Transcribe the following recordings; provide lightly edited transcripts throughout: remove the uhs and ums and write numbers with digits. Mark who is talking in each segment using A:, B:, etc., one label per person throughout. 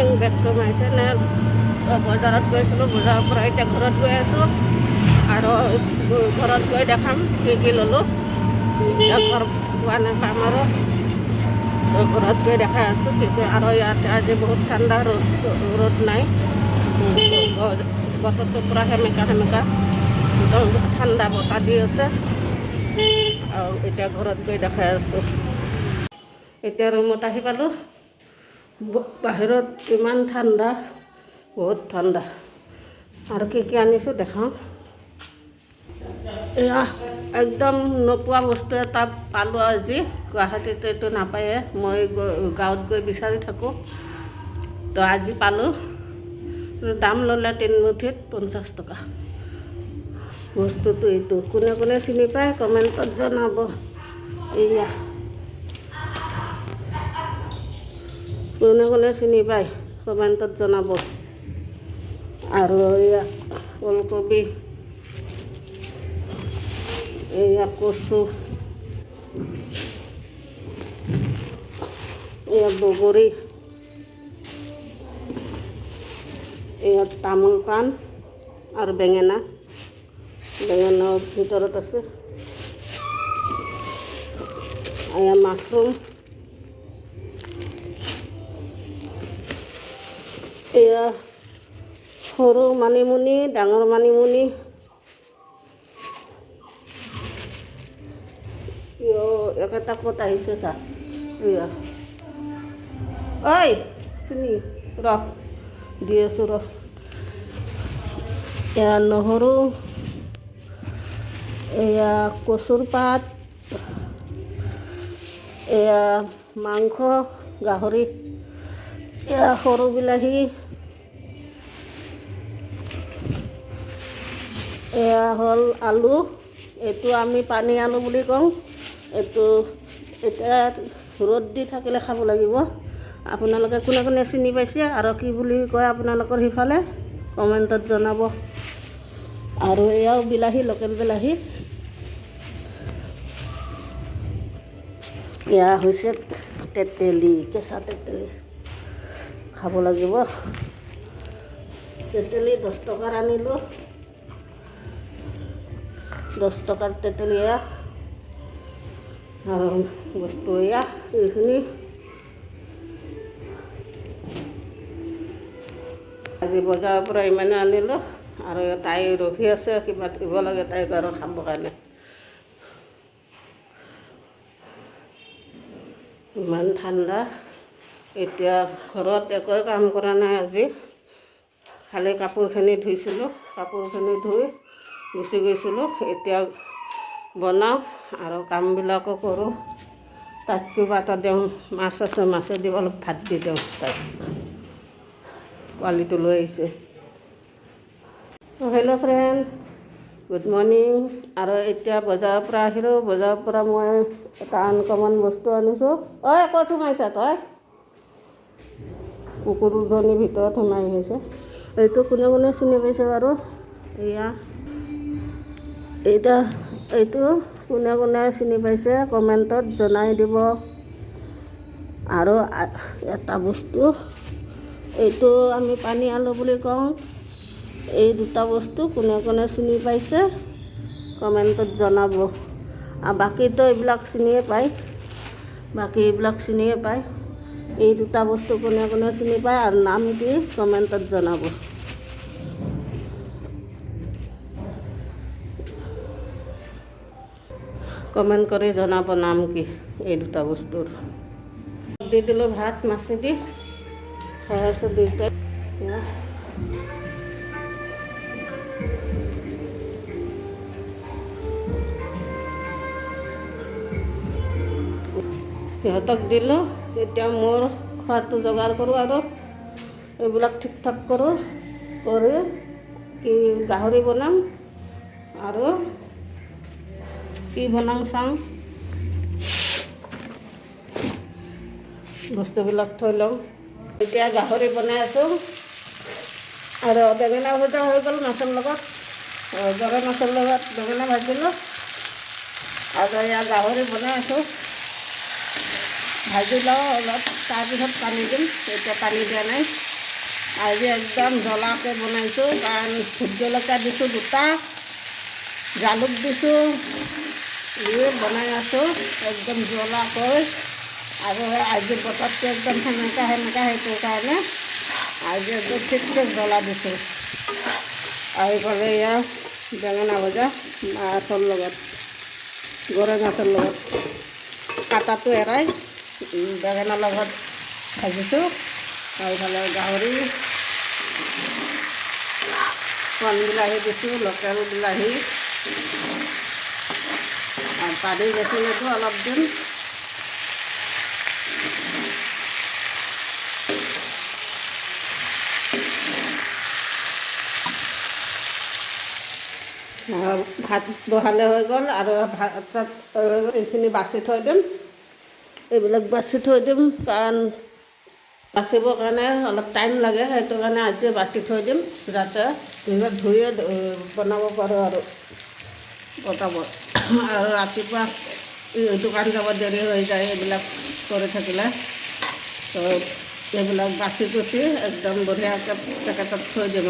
A: Morning back to my channel. বজাৰত গৈছিলোঁ, বজাৰৰ পৰা এতিয়া ঘৰত গৈ আছোঁ আৰু ঘৰত গৈ দেখাম কি কি ল'লোঁ। ঘৰ পোৱা নাপাম আৰু ঘৰত গৈ দেখাই আছোঁ কি কি। আৰু ইয়াতে আজি বহুত ঠাণ্ডা, ৰ'দ নাই, বতৰটো পূৰা সেমেকা একদম ঠাণ্ডা বতাহ দি আছে। আৰু এতিয়া ঘৰত গৈ দেখাই আছোঁ। এতিয়া ৰুমত আহি পালোঁ। বাহিৰত ইমান ঠাণ্ডা, বহুত ঠাণ্ডা। আৰু কি কি আনিছোঁ দেখাওঁ। এয়া একদম নোপোৱা বস্তু এটা পালোঁ আজি। গুৱাহাটীত এইটো নাপায়ে, মই গাঁৱত গৈ বিচাৰি থাকোঁ, তো আজি পালোঁ। দাম ল'লে 3 মুঠিত 50 টকা। বস্তুটো এইটো কোনে কোনে চিনি পায় কমেণ্টত জনাব। এয়া কোনে কোনে চিনি পায় কমেণ্টত জনাব। আৰু এয়া ওলকবি, এয়া কচু, এয়া বগৰী, এয়া তামোল পাণ আৰু বেঙেনা ভিতৰত আছে। এয়া মাছৰুম, এয়া সৰু মানিমুনি, ডাঙৰ মানিমুনি, একেটা ক'ত আহিছে চা। এয়া ঐ চিনি ৰহ দি আছোঁ ৰহ। এয়া নহৰু, এয়া কচুৰ পাত, এয়া মাংস গাহৰি, এয়া সৰু বিলাহী, এয়া হ'ল আলু। এইটো আমি পানী আলু বুলি কওঁ। এইটো এতিয়া ৰ'দ দি থাকিলে খাব লাগিব। আপোনালোকে কোনে কোনে চিনি পাইছে আৰু কি বুলি কয় আপোনালোকৰ সিফালে কমেণ্টত জনাব। আৰু এয়াও বিলাহী, লোকেল বিলাহী। এয়া হৈছে তেতেলী, কেঁচা তেতেলী, খাব লাগিব। তেতেলী 10 টকাৰ আনিলোঁ, 10 টকাৰ তেতেলী। এয়া আৰু বস্তু এয়া এইখিনি। আজি বজাৰৰ পৰা ইমানে আনিলোঁ। আৰু তাই ৰখি আছে, কিবা দিব লাগে তাইক আৰু খাবৰ কাৰণে। ইমান ঠাণ্ডা। এতিয়া ঘৰত একোৱে কাম কৰা নাই আজি, খালি কাপোৰখিনি ধুইছিলোঁ। কাপোৰখিনি ধুই গুচি গৈছিলোঁ। এতিয়া বনাওঁ আৰু কামবিলাকো কৰোঁ। তাইক কিবা এটা দিওঁ, মাছ আছে, মাছেদি অলপ ভাত দি দিওঁ তাইক। পোৱালিটো লৈ আহিছে। Hello' friend, good morning. আৰু এতিয়া বজাৰৰ পৰা আহিলোঁ। বজাৰৰ পৰা মই এটা আনকমন বস্তু আনিছোঁ। ঐ ক'ত সোমাইছা তই? কুকুৰজনীৰ ভিতৰত সোমাই আহিছে। এইটো কোনে কোনে চিনি পাইছে বাৰু? এইটো কোনে কোনে চিনি পাইছে কমেণ্টত জনাই দিব। আৰু এটা বস্তু, এইটো আমি পানী আলু বুলি কওঁ। এই দুটা বস্তু কোনে কোনে চিনি পাইছে কমেণ্টত জনাব। আৰু বাকীতো এইবিলাক চিনিয়ে পায়, এই দুটা বস্তু কোনে কোনে চিনি পায় আৰু নাম কি কমেণ্টত জনাব। কমেণ্ট কৰি জনাব নাম কি এই দুটা বস্তুৰ। দি দিলোঁ ভাত মাছেদি, খাই আছোঁ দুইটাই। সিহঁতক দিলোঁ। এতিয়া মোৰ খোৱাটো যোগাৰ কৰোঁ আৰু এইবিলাক ঠিক ঠাক কৰোঁ। কৰি কি গাহৰি বনাম আৰু কি বনাওঁ চাওঁ। বস্তুবিলাক থৈ লওঁ। এতিয়া গাহৰি বনাই আছোঁ আৰু বেঙেনা ভজা হৈ গ'ল মাছৰ লগত। গৰৈ মাছৰ লগত বেঙেনা ভাজিলোঁ আৰু এয়া গাহৰি বনাই আছোঁ। ভাজি লওঁ অলপ, তাৰপিছত পানী দিম। এতিয়া পানী দিয়া নাই। আজি একদম জ্বলাকৈ বনাইছোঁ, কাৰণ ভোট জলকীয়া দিছোঁ 2টা, জালুক দিছোঁ, বনাই আছোঁ একদম জ্বলাকৈ। আৰু আজি বতৰটো একদম সেমেকা সেইটো কাৰণে আজি একদম ঠিকছে জ্বলা দিছোঁ। আৰু এইফালে এয়া বেঙেনা ভজা মাছৰ লগত, গৰৈ মাছৰ লগত কাটাটো এৰাই বেঙেনাৰ লগত ভাজিছোঁ। আৰু এইফালে গাহৰি, কণ বিলাহী দিছোঁ, লোকেল বিলাহী, আৰু পানী বেছি নিদিওঁ, অলপ দিম। ভাত বহালে হৈ গ'ল, আৰু ভাত এইখিনি বাছি থৈ দিম, এইবিলাক বাছি থৈ দিম, কাৰণ বাচিবৰ কাৰণে অলপ টাইম লাগে, সেইটো কাৰণে আজি বাছি থৈ দিম, যাতে এইবিলাক ধুয়ে বনাব পাৰোঁ আৰু পটাপট। আৰু ৰাতিপুৱা দোকান যাব দেৰি হৈ যায় এইবিলাক কৰি থাকিলে, তো এইবিলাক বাছি কুচি একদম বঢ়িয়াকৈ পেকেটত থৈ দিম।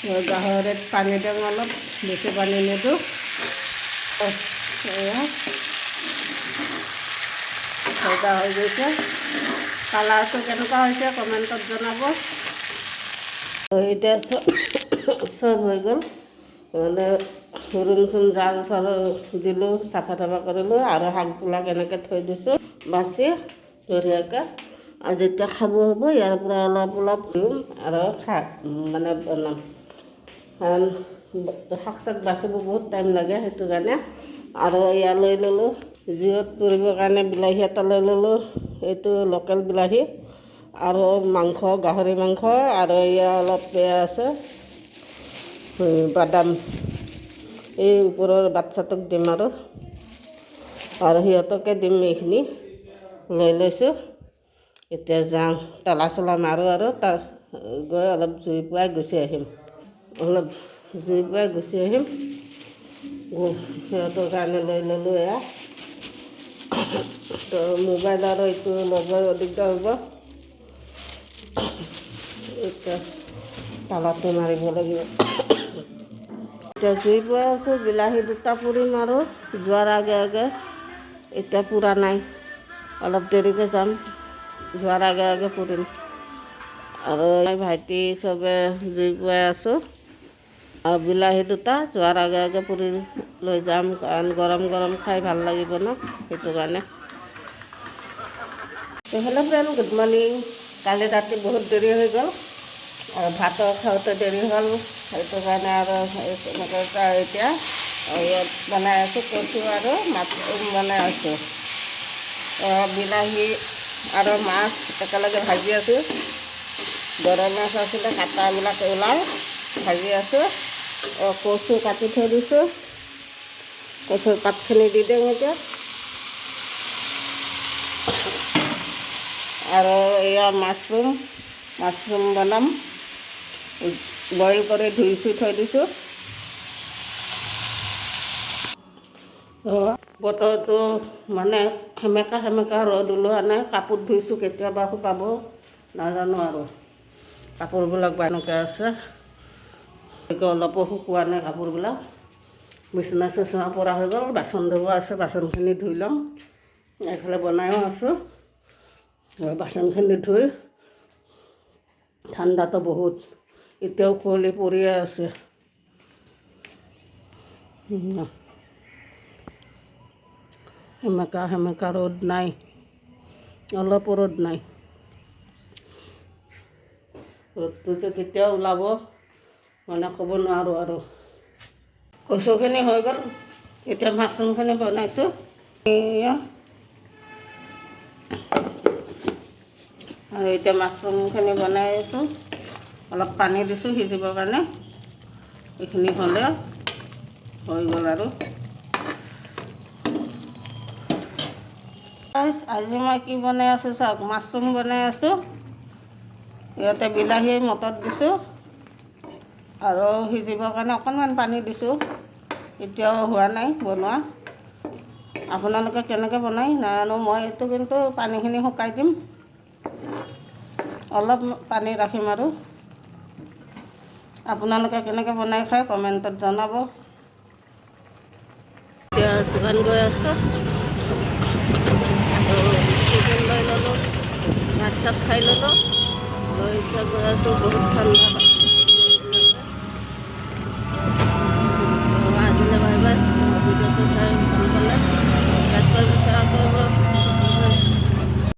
A: আৰু গাহৰিত পানী দিম, অলপ বেছি পানী নিদিওঁ। ভজা হৈ গৈছে, কালাৰটো কেনেকুৱা হৈছে কমেণ্টত জনাব। এতিয়া চব হৈ গ'ল, মানে ৰুম জাল চাল দিলোঁ, চাফা তাফা কৰিলোঁ, আৰু শাকবিলাক এনেকৈ থৈ দিছোঁ বাচি ধুনীয়াকৈ। আৰু যেতিয়া খাব হ'ব ইয়াৰ পৰা অলপ অলপ দিম আৰু মানে বনাম, কাৰণ শাক চাক বাচিব বহুত টাইম লাগে, সেইটো কাৰণে। আৰু এয়া লৈ ল'লোঁ, জুইত পুৰিবৰ কাৰণে বিলাহী এটা লৈ ল'লোঁ, এইটো লোকেল বিলাহী, আৰু মাংস, গাহৰি মাংস, আৰু এয়া অলপ বেয়া আছে বাদাম, এই ওপৰৰ বাচ্ছাটোক দিম, আৰু সিহঁতকে দিম। এইখিনি লৈ লৈছোঁ, এতিয়া যাওঁ তলা চলা মাৰোঁ, আৰু গৈ অলপ জুই পুৱাই গুচি আহিম, সিহঁতৰ কাৰণে লৈ ল'লোঁ। এয়া তো মোবাইল আৰু এইটো ল'ব দিগদাৰ হ'ব, এতিয়া তালাটো মাৰিব লাগিব। এতিয়া জুই পুৱাই আছোঁ, বিলাহী 2টা পুৰিম আৰু যোৱাৰ আগে আগে। এতিয়া পুৰা নাই, অলপ দেৰিকৈ যাম, যোৱাৰ আগে আগে পুৰিম। আৰু ভাইটি চবে জুই পুৱাই আছোঁ, আৰু বিলাহী 2টা যোৱাৰ আগে আগে পুৰি লৈ যাম, কাৰণ গৰম গৰম খাই ভাল লাগিব ন, সেইটো কাৰণে। Hello' friend, good morning. কালি ৰাতি বহুত দেৰি হৈ গ'ল, আৰু ভাতো খাওঁতে দেৰি হ'ল, সেইটো কাৰণে আৰু এনেকৈ এতিয়া ইয়াত বনাই আছোঁ, কচু আৰু মাছৰুম বনাই আছোঁ। বিলাহী আৰু মাছ একেলগে ভাজি আছোঁ, গৰৈ মাছ আছিলে কাটাবিলাক ওলাই ভাজি আছোঁ। কচু কাটি থৈ দিছোঁ, কচুৰ পাতখিনি দি দিওঁ এতিয়া। আৰু এয়া মাছৰুম বনাম, বইল কৰি ধুই থৈ দিছোঁ। বতৰটো মানে সেমেকা ৰ'দ ওলোৱা নাই, কাপোৰ ধুইছোঁ, কেতিয়াবা শুকাব নাজানো, আৰু কাপোৰবিলাক এনেকৈ আছে, অলপো শুকোৱা নাই কাপোৰবিলাক। বিচনা চিচনা পৰা হৈ গ'ল, বাচন ধুব আছে, বাচনখিনি ধুই লওঁ। এইফালে বনাইও আছোঁ, বাচনখিনি ধুই, ঠাণ্ডাটো বহুত, এতিয়াও কুঁৱলী পৰিয়ে আছে। সেমেকা ৰ'দ নাই, অলপো ৰ'দ নাই। ৰ'দটো যে কেতিয়া ওলাব মানে ক'ব নোৱাৰোঁ। আৰু কচুখিনি হৈ গ'ল, এতিয়া মাছৰুমখিনি বনাইছোঁ। আৰু এতিয়া মাছৰুমখিনি বনাই আছোঁ, অলপ পানী দিছোঁ সিজিবৰ কাৰণে, এইখিনি হ'লে হৈ গ'ল। আৰু আজি মই কি বনাই আছোঁ চাওক, মাছৰুম বনাই আছোঁ, ইয়াতে বিলাহী মটৰ দিছোঁ, আৰু সিজিবৰ কাৰণে অকণমান পানী দিছোঁ, এতিয়াও হোৱা নাই বনোৱা। আপোনালোকে কেনেকৈ বনায় নাজানো, মই এইটো কিন্তু পানীখিনি শুকাই দিম, অলপ পানী ৰাখিম আৰু আপোনালোকে কেনেকৈ বনাই খায় কমেণ্টত জনাব। এতিয়া দোকান গৈ আছোঁ, চিকেন লৈ ল'লোঁ, ভাত চাত খাই ল'লোঁ, লৈ এতিয়া গৈ আছোঁ। বহুত ঠাণ্ডা